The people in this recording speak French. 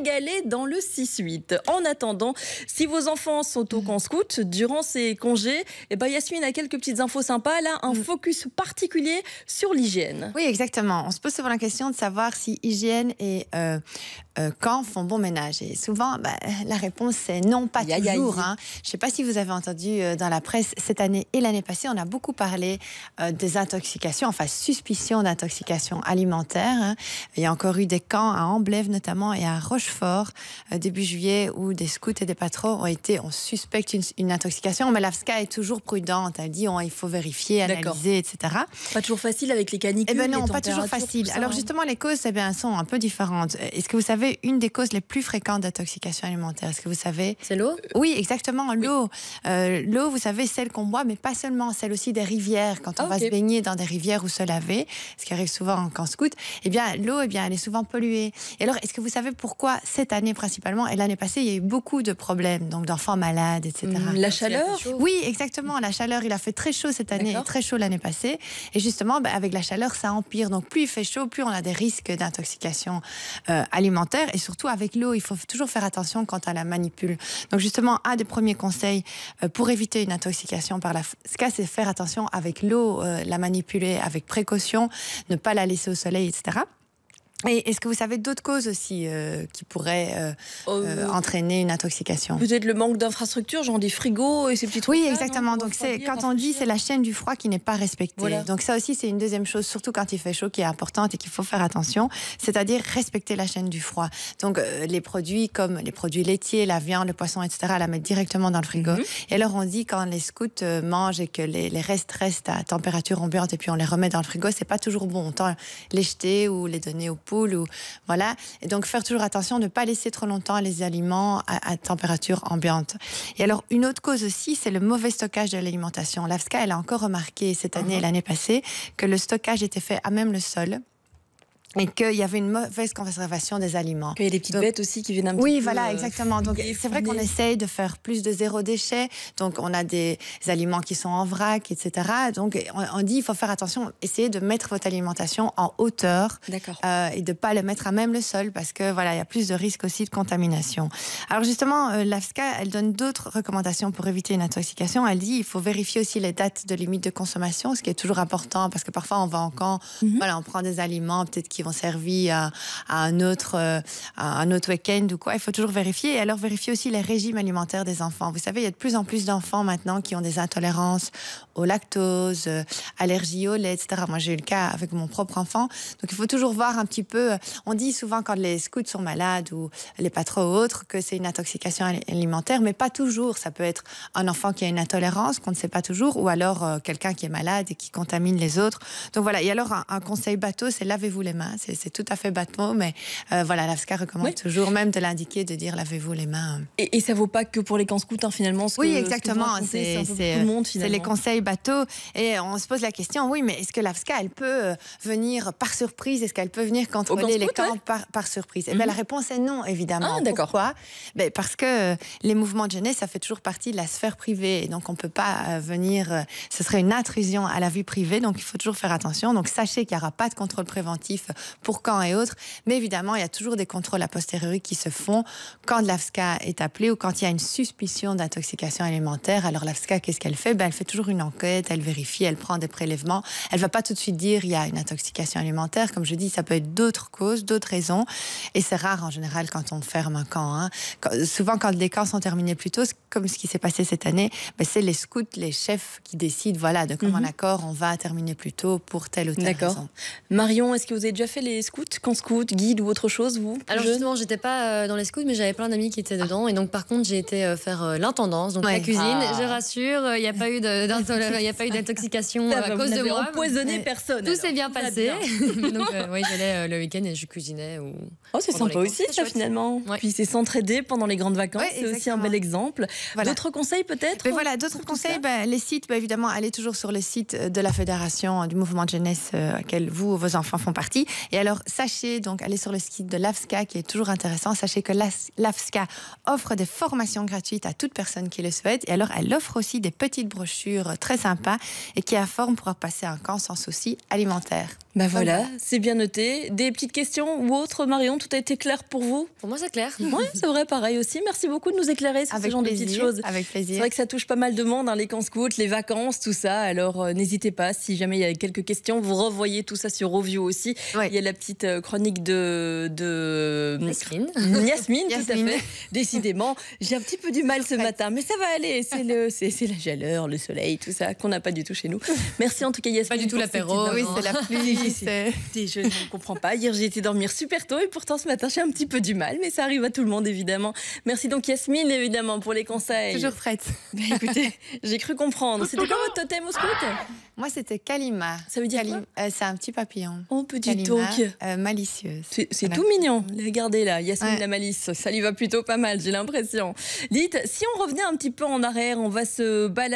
régaler dans le 6-8. En attendant, si vos enfants sont au camp scout durant ces congés, Yasmine a quelques petites infos sympas. Là, un focus particulier sur l'hygiène. Oui, exactement. On se pose souvent la question de savoir si hygiène et camp font bon ménage. Et souvent, la réponse est non, pas toujours. Je ne sais pas si vous avez entendu dans la presse cette année et l'année passée, on a beaucoup parlé des intoxications, enfin suspicion d'intoxication alimentaire. Il y a encore eu des camps à Amblève notamment et à Rochefort début juillet où des scouts et des patrons on suspecte une intoxication, mais l'AFSCA est toujours prudente. Elle dit il faut vérifier, analyser, etc. Pas toujours facile avec les canicules. Non, pas toujours facile. Alors justement, les causes sont un peu différentes. Est-ce que vous savez une des causes les plus fréquentes d'intoxication alimentaire? Est-ce que vous savez? C'est l'eau? Oui, exactement, l'eau. L'eau, vous savez, celle qu'on boit, mais pas seulement, celle aussi des rivières. Quand on va se baigner dans des rivières ou se laver, ce qui arrive souvent en camp scout, l'eau, elle est souvent polluée. Et alors, est-ce que vous savez pourquoi cette année principalement, et l'année passée, il y a eu beaucoup de problèmes, donc d'enfants malades, etc. La chaleur? Oui, exactement, la chaleur. Il a fait très chaud cette année et très chaud l'année passée. Et justement, avec la chaleur, ça empire. Donc, plus il fait chaud, plus on a des risques d'intoxication alimentaire. Et surtout, avec l'eau, il faut toujours faire attention quand on la manipule. Donc, justement, un des premiers conseils pour éviter une intoxication par l'AFSCA, c'est faire attention avec l'eau, la manipuler avec précaution, ne pas la laisser au soleil, etc. Et est-ce que vous savez d'autres causes aussi qui pourraient entraîner une intoxication? Peut-être le manque d'infrastructures, genre des frigos et ces petits trucs. Oui, exactement. Donc quand on dit c'est la chaîne du froid qui n'est pas respectée. Voilà. Donc ça aussi c'est une deuxième chose, surtout quand il fait chaud, qui est importante et qu'il faut faire attention, c'est-à-dire respecter la chaîne du froid. Donc les produits comme les produits laitiers, la viande, le poisson, etc., la mettre directement dans le frigo. Et alors on dit quand les scouts mangent et que les restes à température ambiante et puis on les remet dans le frigo, c'est pas toujours bon. On tend les jeter ou les donner aux voilà. Et donc faire toujours attention de ne pas laisser trop longtemps les aliments à température ambiante. Et alors une autre cause aussi, c'est le mauvais stockage de l'alimentation. L'AFSCA, elle a encore remarqué cette année et l'année passée que le stockage était fait à même le sol. Et qu'il y avait une mauvaise conservation des aliments. Qu'il y a des petites bêtes aussi qui viennent un petit peu... Oui, voilà, exactement. Donc, c'est vrai qu'on essaye de faire plus de zéro déchet. Donc, on a des aliments qui sont en vrac, etc. Donc, on dit il faut faire attention, essayez de mettre votre alimentation en hauteur et de ne pas le mettre à même le sol parce que voilà, il y a plus de risques aussi de contamination. Alors, justement, l'AFSCA, elle donne d'autres recommandations pour éviter une intoxication. Elle dit il faut vérifier aussi les dates de limite de consommation, ce qui est toujours important parce que parfois, on va en camp, voilà, on prend des aliments peut-être qui vont servir à un autre week-end ou quoi. Il faut toujours vérifier. Et alors, vérifier aussi les régimes alimentaires des enfants. Vous savez, il y a de plus en plus d'enfants maintenant qui ont des intolérances au lactose, allergies au lait, etc. Moi, j'ai eu le cas avec mon propre enfant. Donc, il faut toujours voir un petit peu... On dit souvent quand les scouts sont malades ou les patrons ou autres que c'est une intoxication alimentaire, mais pas toujours. Ça peut être un enfant qui a une intolérance qu'on ne sait pas toujours ou alors quelqu'un qui est malade et qui contamine les autres. Donc, voilà. Et alors, un conseil bateau, c'est lavez-vous les mains. C'est tout à fait bateau, mais voilà, l'AFSCA recommande toujours même de l'indiquer, de dire lavez-vous les mains. Et ça ne vaut pas que pour les camps scouts, finalement. Oui, exactement. C'est tout le monde, finalement. C'est les conseils bateaux. Et on se pose la question, oui, mais est-ce que l'AFSCA, elle peut venir par surprise? Est-ce qu'elle peut venir contrôler les camps par surprise? Eh bien, la réponse est non, évidemment. Ah, d'accord. Pourquoi? Parce que les mouvements de jeunesse, ça fait toujours partie de la sphère privée. Et donc, on ne peut pas venir... ce serait une intrusion à la vie privée. Donc, il faut toujours faire attention. Donc, sachez qu'il n'y aura pas de contrôle préventif pour camps et autres. Mais évidemment, il y a toujours des contrôles a posteriori qui se font quand l'AFSCA est appelée ou quand il y a une suspicion d'intoxication alimentaire. Alors, l'AFSCA, qu'est-ce qu'elle fait? Elle fait toujours une enquête, elle vérifie, elle prend des prélèvements. Elle ne va pas tout de suite dire il y a une intoxication alimentaire. Comme je dis, ça peut être d'autres causes, d'autres raisons. Et c'est rare, en général, quand on ferme un camp. Souvent, quand les camps sont terminés plus tôt, comme ce qui s'est passé cette année, c'est les scouts, les chefs qui décident de commun accord, on va terminer plus tôt pour telle ou telle raison. Marion, est-ce que vous avez déjà fait les scouts, camp scout, guide ou autre chose, vous? Alors justement, j'étais pas dans les scouts, mais j'avais plein d'amis qui étaient dedans. Et donc, par contre, j'ai été faire l'intendance, donc la cuisine. Je rassure, il n'y a pas eu d'intoxication à cause de moi. Empoisonné personne. Tout s'est bien passé. Donc, oui, j'allais le week-end et je cuisinais. C'est sympa aussi, ça, finalement. Puis c'est s'entraider pendant les grandes vacances, c'est aussi un bel exemple. D'autres conseils, peut-être? D'autres conseils, les sites, évidemment, allez toujours sur le site de la Fédération du mouvement de jeunesse auquel vous, vos enfants font partie. Et alors, sachez, donc, allez sur le site de l'AFSCA, qui est toujours intéressant. Sachez que l'AFSCA offre des formations gratuites à toute personne qui le souhaite. Et alors, elle offre aussi des petites brochures très sympas et qui informent pour passer un camp sans souci alimentaire. Bah voilà, c'est bien noté. Des petites questions ou autres, Marion, tout a été clair pour vous? Pour moi, c'est clair. Oui, c'est vrai, pareil aussi. Merci beaucoup de nous éclairer sur ce genre de petites choses. Avec plaisir. C'est vrai que ça touche pas mal de monde, hein, les camps scouts, les vacances, tout ça. Alors n'hésitez pas, si jamais il y a quelques questions, vous revoyez tout ça sur Ovio aussi. Oui. Il y a la petite chronique de Yasmine. Yasmine, tout à fait. Décidément, j'ai un petit peu du mal ce matin, mais ça va aller. C'est la chaleur, le soleil, tout ça, qu'on n'a pas du tout chez nous. Merci en tout cas, Yasmine. Pas du tout l'apéro. Oui, c'est la pluie. Je ne comprends pas. Hier, j'ai été dormir super tôt et pourtant ce matin, j'ai un petit peu du mal, mais ça arrive à tout le monde, évidemment. Merci donc, Yasmine, évidemment, pour les conseils. Toujours prête. Ben, écoutez, j'ai cru comprendre. C'était quoi votre totem au scout? Moi, c'était Kalima. Ça veut dire quoi? C'est un petit papillon. Oh, petit toque. Malicieuse. C'est tout mignon. Regardez là, Yasmine la malice. Ça lui va plutôt pas mal, j'ai l'impression. Dites, si on revenait un petit peu en arrière, on va se balader.